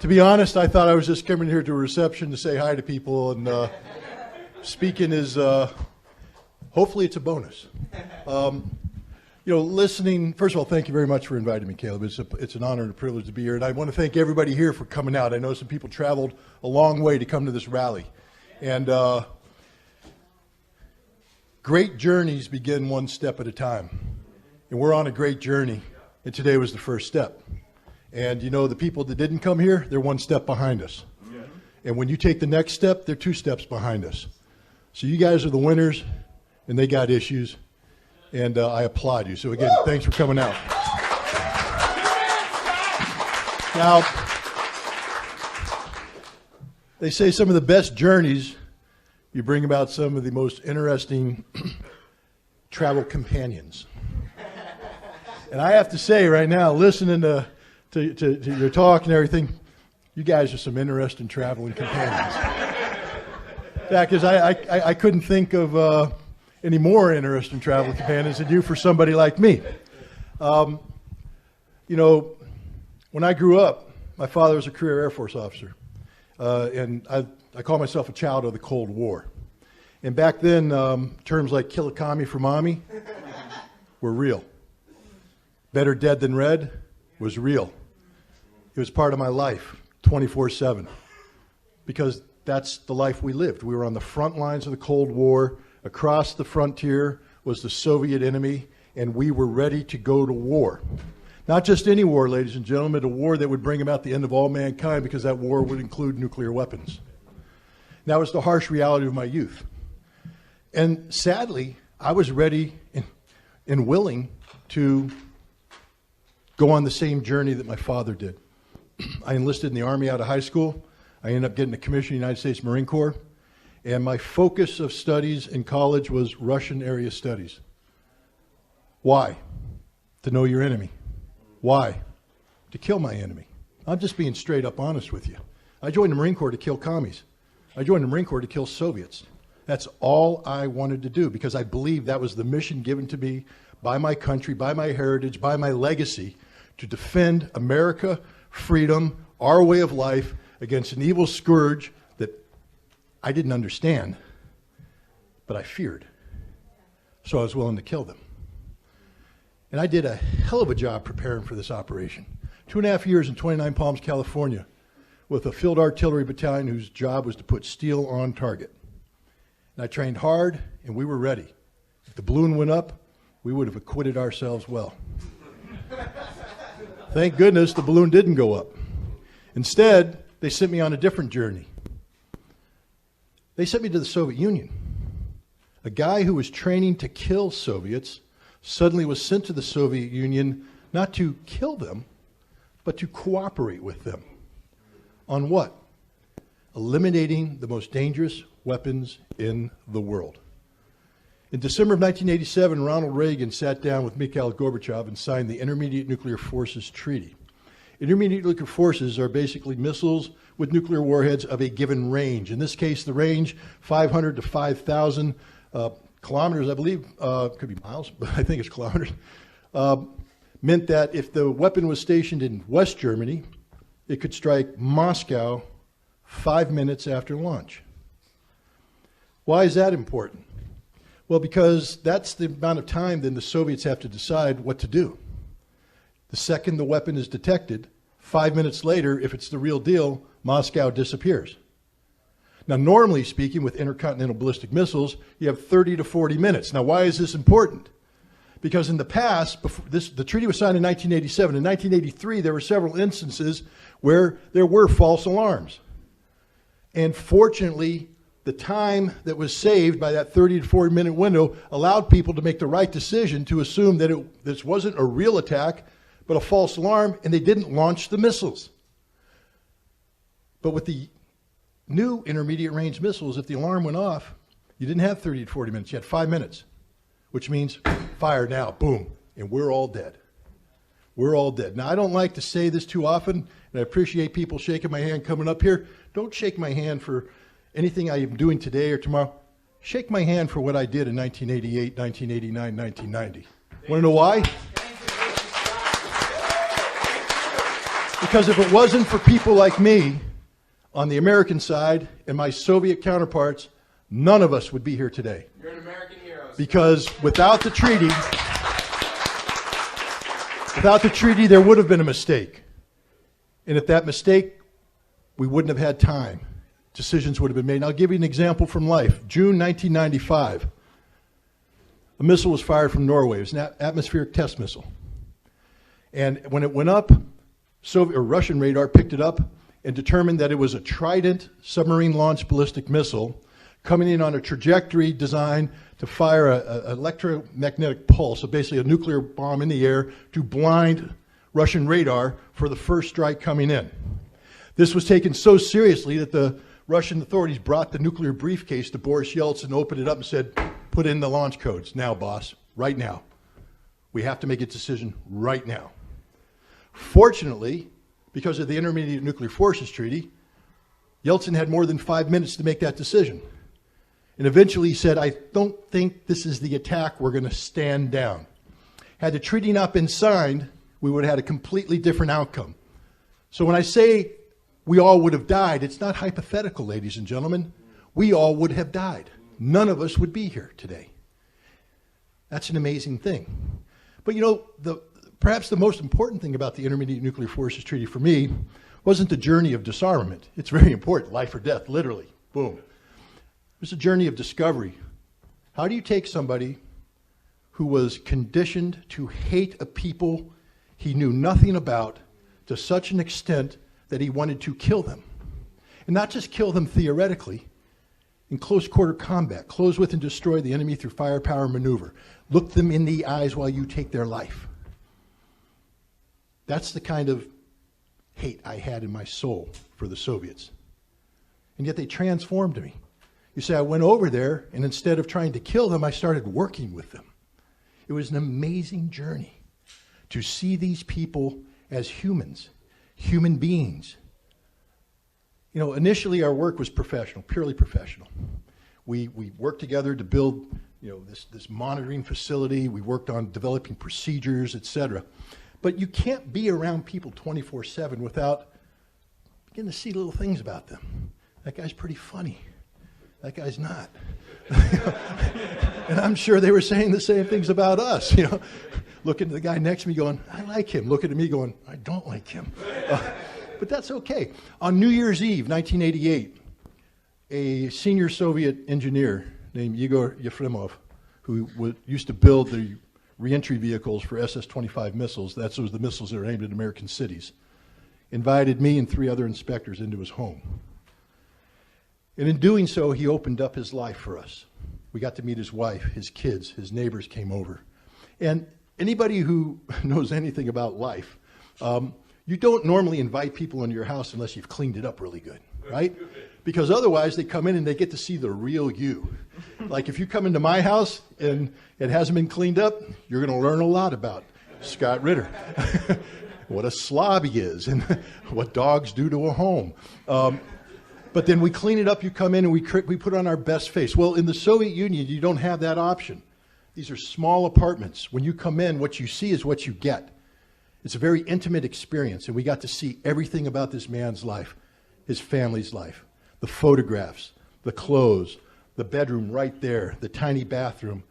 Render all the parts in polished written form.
To be honest, I thought I was just coming here to a reception to say hi to people, and speaking is, hopefully it's a bonus. Listening, first of all, thank you very much for inviting me, Caleb. It's an honor and a privilege to be here, and I want to thank everybody here for coming out. I know some people traveled a long way to come to this rally, and great journeys begin one step at a time, and we're on a great journey, and today was the first step. And the people that didn't come here, they're one step behind us. Yeah. And when you take the next step, they're two steps behind us. So you guys are the winners, and they got issues, and I applaud you. So again, thanks for coming out. Now, they say some of the best journeys, you bring about some of the most interesting travel companions. And I have to say right now, listening to your talk and everything, you guys are some interesting traveling companions. In fact, I couldn't think of any more interesting traveling companions than you for somebody like me. When I grew up, my father was a career Air Force officer, and I call myself a child of the Cold War. And back then, terms like kill a commie for mommy were real. Better dead than red was real. It was part of my life, 24/7, because that's the life we lived. We were on the front lines of the Cold War. Across the frontier was the Soviet enemy, and we were ready to go to war. Not just any war, ladies and gentlemen, a war that would bring about the end of all mankind, because that war would include nuclear weapons. That was the harsh reality of my youth. And sadly, I was ready and willing to go on the same journey that my father did. I enlisted in the Army out of high school. I ended up getting a commission in the United States Marine Corps. And my focus of studies in college was Russian area studies. Why? To know your enemy. Why? To kill my enemy. I'm just being straight up honest with you. I joined the Marine Corps to kill commies. I joined the Marine Corps to kill Soviets. That's all I wanted to do, because I believed that was the mission given to me by my country, by my heritage, by my legacy, to defend America, freedom, our way of life against an evil scourge that I didn't understand, but I feared. So I was willing to kill them. And I did a hell of a job preparing for this operation. 2.5 years in 29 Palms, California, with a field artillery battalion whose job was to put steel on target. And I trained hard, and we were ready. If the balloon went up, we would have acquitted ourselves well. Thank goodness the balloon didn't go up. Instead, they sent me on a different journey. They sent me to the Soviet Union. A guy who was training to kill Soviets suddenly was sent to the Soviet Union not to kill them, but to cooperate with them. On what? Eliminating the most dangerous weapons in the world. In December of 1987, Ronald Reagan sat down with Mikhail Gorbachev and signed the Intermediate Nuclear Forces Treaty. Intermediate nuclear forces are basically missiles with nuclear warheads of a given range. In this case, the range 500 to 5,000 kilometers, I believe, could be miles, but I think it's kilometers, meant that if the weapon was stationed in West Germany, it could strike Moscow 5 minutes after launch. Why is that important? Well, because that's the amount of time then the Soviets have to decide what to do. The second the weapon is detected, 5 minutes later, if it's the real deal, Moscow disappears. Now, normally speaking, with intercontinental ballistic missiles, you have 30 to 40 minutes. Now, why is this important? Because in the past, the treaty was signed in 1987. In 1983, there were several instances where there were false alarms. And fortunately, the time that was saved by that 30 to 40 minute window allowed people to make the right decision to assume that this wasn't a real attack, but a false alarm, and they didn't launch the missiles. But with the new intermediate range missiles, if the alarm went off, you didn't have 30 to 40 minutes, you had 5 minutes, which means fire now, boom, and we're all dead. We're all dead. Now, I don't like to say this too often, and I appreciate people shaking my hand coming up here. Don't shake my hand for anything I am doing today or tomorrow. Shake my hand for what I did in 1988, 1989, 1990. Want to know why? Because if it wasn't for people like me on the American side and my Soviet counterparts, none of us would be here today. You're an American hero. Because without the treaty, there would have been a mistake. And if that mistake, we wouldn't have had time. Decisions would have been made. And I'll give you an example from life. June 1995, a missile was fired from Norway. It was an atmospheric test missile. And when it went up, Soviet or Russian radar picked it up and determined that it was a Trident submarine-launched ballistic missile coming in on a trajectory designed to fire an electromagnetic pulse, so basically a nuclear bomb in the air, to blind Russian radar for the first strike coming in. This was taken so seriously that the Russian authorities brought the nuclear briefcase to Boris Yeltsin, opened it up and said, put in the launch codes now, boss, right now. We have to make a decision right now. Fortunately, because of the Intermediate Nuclear Forces Treaty, Yeltsin had more than 5 minutes to make that decision. And eventually he said, I don't think this is the attack we're going to stand down. Had the treaty not been signed, we would have had a completely different outcome. So when I say we all would have died, it's not hypothetical, ladies and gentlemen. We all would have died. None of us would be here today. That's an amazing thing. But you know, perhaps the most important thing about the Intermediate Nuclear Forces Treaty for me wasn't the journey of disarmament. It's very important, life or death, literally, boom. It was a journey of discovery. How do you take somebody who was conditioned to hate a people he knew nothing about to such an extent that he wanted to kill them? And not just kill them theoretically, in close quarter combat, close with and destroy the enemy through firepower maneuver. Look them in the eyes while you take their life. That's the kind of hate I had in my soul for the Soviets. And yet they transformed me. You say, I went over there, and instead of trying to kill them, I started working with them. It was an amazing journey to see these people as humans, human beings. You know, initially our work was professional, purely professional. We worked together to build, you know, this monitoring facility. We worked on developing procedures, etc. But you can't be around people 24/7 without beginning to see little things about them. That guy's pretty funny. That guy's not. And I'm sure they were saying the same things about us. You know, looking at the guy next to me going, I like him. Looking at me going, I don't like him. But that's okay. On New Year's Eve, 1988, a senior Soviet engineer named Igor Yefremov, who used to build the reentry vehicles for SS-25 missiles, those were the missiles that are aimed at American cities, invited me and 3 other inspectors into his home. And in doing so, he opened up his life for us. We got to meet his wife, his kids, his neighbors came over. And anybody who knows anything about life, you don't normally invite people into your house unless you've cleaned it up really good, right? Because otherwise they come in and they get to see the real you. Like if you come into my house and it hasn't been cleaned up, you're going to learn a lot about Scott Ritter. What a slob he is and what dogs do to a home. But then we clean it up, you come in and we put on our best face. Well, in the Soviet Union, you don't have that option. These are small apartments. When you come in, what you see is what you get. It's a very intimate experience, and we got to see everything about this man's life, his family's life, the photographs, the clothes, the bedroom right there, the tiny bathroom.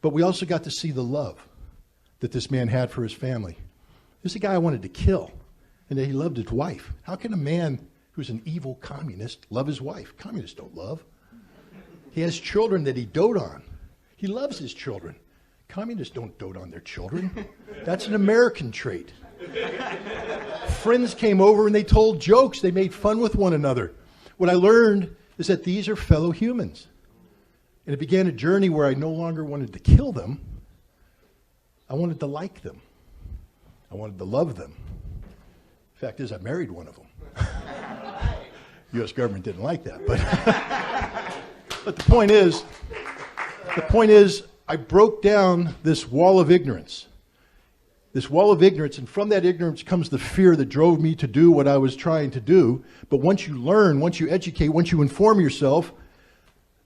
But we also got to see the love that this man had for his family. This is a guy I wanted to kill, and that he loved his wife. How can a man who's an evil communist love his wife? Communists don't love. He has children that he dote on. He loves his children. Communists don't dote on their children. That's an American trait. Friends came over and they told jokes. They made fun with one another. What I learned is that these are fellow humans. And it began a journey where I no longer wanted to kill them. I wanted to like them. I wanted to love them. Fact is, I married one of them. U.S. government didn't like that, but the point is, I broke down this wall of ignorance. This wall of ignorance, and from that ignorance comes the fear that drove me to do what I was trying to do. But once you learn, once you educate, once you inform yourself,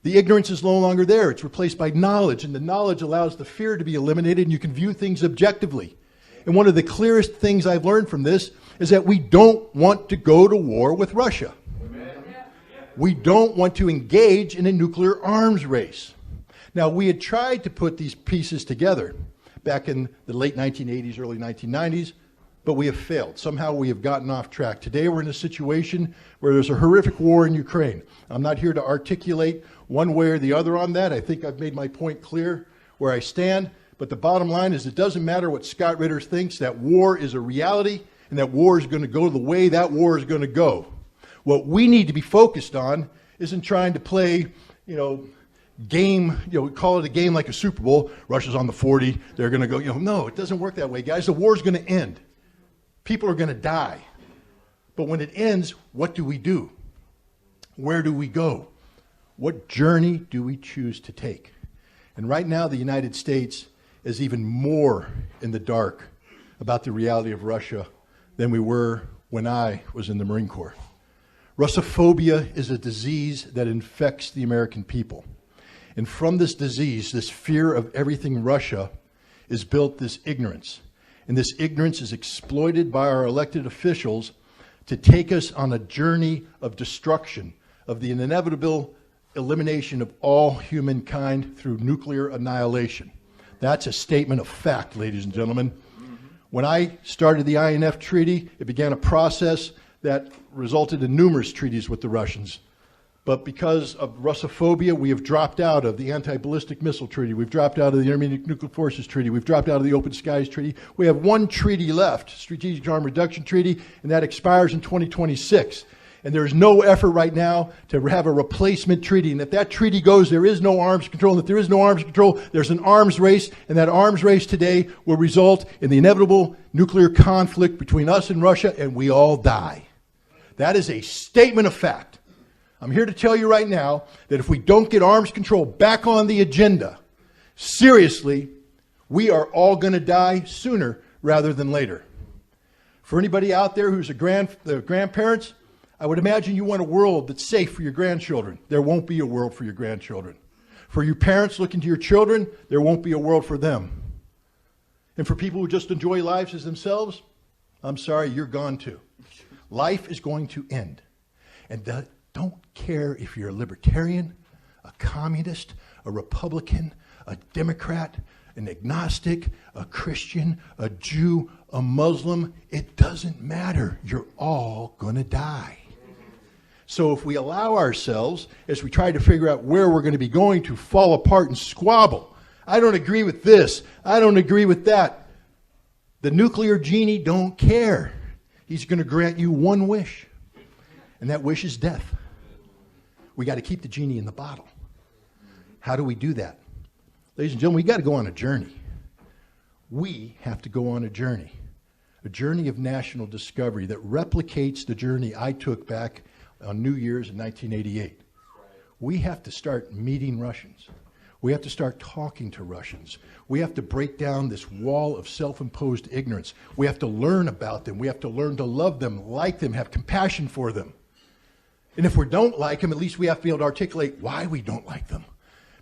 the ignorance is no longer there. It's replaced by knowledge, and the knowledge allows the fear to be eliminated, and you can view things objectively. And one of the clearest things I've learned from this is that we don't want to go to war with Russia. We don't want to engage in a nuclear arms race. Now, we had tried to put these pieces together back in the late 1980s, early 1990s, but we have failed. Somehow we have gotten off track. Today we're in a situation where there's a horrific war in Ukraine. I'm not here to articulate one way or the other on that. I think I've made my point clear where I stand. But the bottom line is it doesn't matter what Scott Ritter thinks. That war is a reality, and that war is going to go the way that war is going to go. What we need to be focused on isn't trying to play, game, we call it a game like a Super Bowl. Russia's on the 40. They're going to go, no, it doesn't work that way, guys. The war's going to end. People are going to die. But when it ends, what do we do? Where do we go? What journey do we choose to take? And right now, the United States is even more in the dark about the reality of Russia than we were when I was in the Marine Corps. Russophobia is a disease that infects the American people. And from this disease, this fear of everything Russia, is built this ignorance. And this ignorance is exploited by our elected officials to take us on a journey of destruction, of the inevitable elimination of all humankind through nuclear annihilation. That's a statement of fact, ladies and gentlemen. When I started the INF Treaty, it began a process that resulted in numerous treaties with the Russians. But because of Russophobia, we have dropped out of the Anti-Ballistic Missile Treaty. We've dropped out of the Intermediate Nuclear Forces Treaty. We've dropped out of the Open Skies Treaty. We have one treaty left, Strategic Arm Reduction Treaty, and that expires in 2026. And there is no effort right now to have a replacement treaty. And if that treaty goes, there is no arms control. And if there is no arms control, there's an arms race. And that arms race today will result in the inevitable nuclear conflict between us and Russia, and we all die. That is a statement of fact. I'm here to tell you right now that if we don't get arms control back on the agenda, seriously, we are all going to die sooner rather than later. For anybody out there who's grandparents, I would imagine you want a world that's safe for your grandchildren. There won't be a world for your grandchildren. For you parents looking to your children, there won't be a world for them. And for people who just enjoy lives as themselves, I'm sorry, you're gone too. Life is going to end. And don't care if you're a libertarian, a communist, a Republican, a Democrat, an agnostic, a Christian, a Jew, a Muslim. It doesn't matter. You're all going to die. So if we allow ourselves, as we try to figure out where we're going to be going, to fall apart and squabble, I don't agree with this, I don't agree with that. The nuclear genie don't care. He's going to grant you one wish, and that wish is death. We got to keep the genie in the bottle. How do we do that? Ladies and gentlemen, we got to go on a journey. We have to go on a journey of national discovery that replicates the journey I took back on New Year's in 1988. We have to start meeting Russians. We have to start talking to Russians. We have to break down this wall of self-imposed ignorance. We have to learn about them. We have to learn to love them, like them, have compassion for them. And if we don't like them, at least we have to be able to articulate why we don't like them.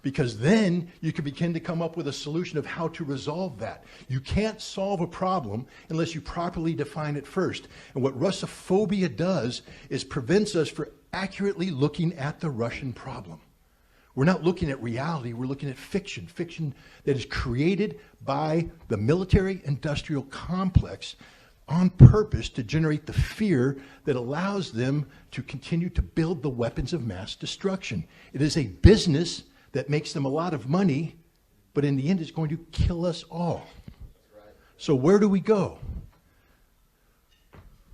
Because then you can begin to come up with a solution of how to resolve that. You can't solve a problem unless you properly define it first. And what Russophobia does is prevents us from accurately looking at the Russian problem. We're not looking at reality, we're looking at fiction. Fiction that is created by the military-industrial complex on purpose to generate the fear that allows them to continue to build the weapons of mass destruction. It is a business that makes them a lot of money, but in the end it's going to kill us all. So where do we go?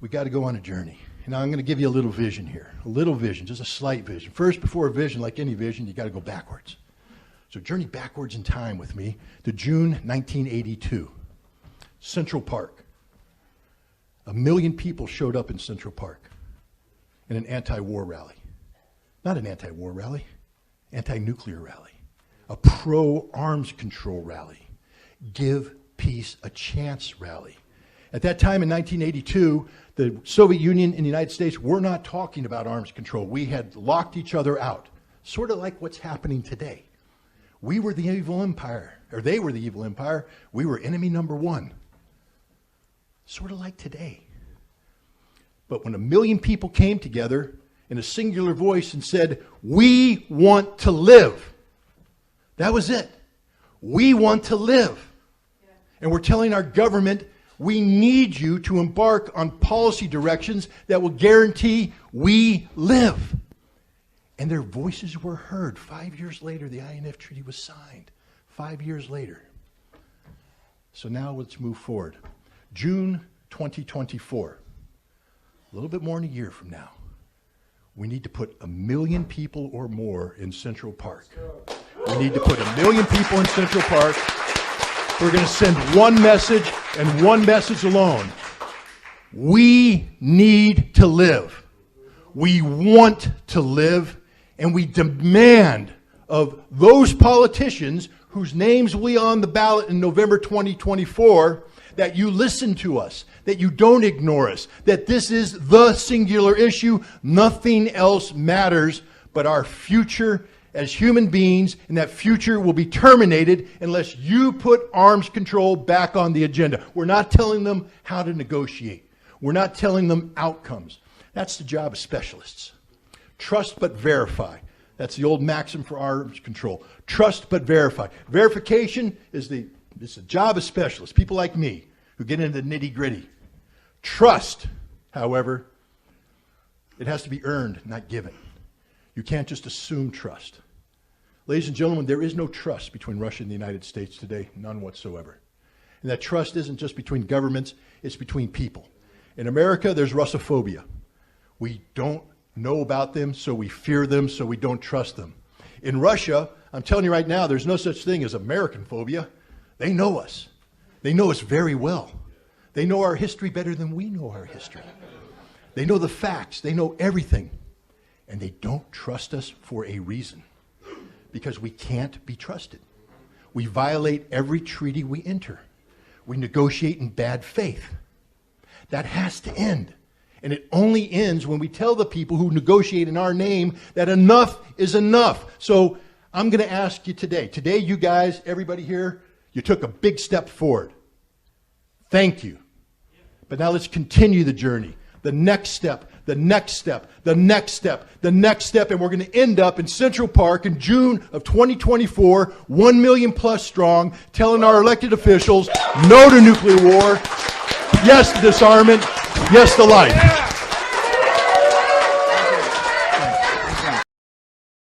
We got to go on a journey. Now I'm going to give you a little vision here, a little vision, just a slight vision. First, before a vision, like any vision, you got to go backwards. So journey backwards in time with me to June 1982, Central Park. 1 million people showed up in Central Park in an anti-war rally. Not an anti-war rally, anti-nuclear rally, a pro-arms control rally, give peace a chance rally. At that time in 1982, the Soviet Union and the United States were not talking about arms control. We had locked each other out, sort of like what's happening today. We were the evil empire, or they were the evil empire. We were enemy number one. Sort of like today. But when 1 million people came together in a singular voice and said, we want to live, that was it. We want to live. And we're telling our government, we need you to embark on policy directions that will guarantee we live. And their voices were heard. 5 years later, the INF Treaty was signed. 5 years later. So now let's move forward. June 2024, a little bit more than a year from now, we need to put 1 million people or more in Central Park. We need to put 1 million people in Central Park. We're going to send one message and one message alone. We need to live. We want to live, and we demand of those politicians whose names will be on the ballot in November 2024 that you listen to us, that you don't ignore us, that this is the singular issue. Nothing else matters but our future as human beings, and that future will be terminated unless you put arms control back on the agenda. We're not telling them how to negotiate. We're not telling them outcomes. That's the job of specialists. Trust but verify. That's the old maxim for arms control. Trust but verify. Verification is the job of specialists, people like me who get into the nitty-gritty. Trust, however, it has to be earned, not given. You can't just assume trust. Ladies and gentlemen, there is no trust between Russia and the United States today, none whatsoever. And that trust isn't just between governments, it's between people. In America, there's Russophobia. We don't know about them, so we fear them, so we don't trust them. In Russia, I'm telling you right now, there's no such thing as American phobia. They know us. They know us very well. They know our history better than we know our history. They know the facts. They know everything. And they don't trust us for a reason. Because we can't be trusted. We violate every treaty we enter. We negotiate in bad faith. That has to end. And it only ends when we tell the people who negotiate in our name that enough is enough. So I'm going to ask you today. Today, you guys, everybody here, you took a big step forward. Thank you. But now let's continue the journey. The next step, the next step, the next step, the next step, and we're going to end up in Central Park in June of 2024, 1 million plus strong, telling our elected officials no to nuclear war, yes to disarmament, yes to life.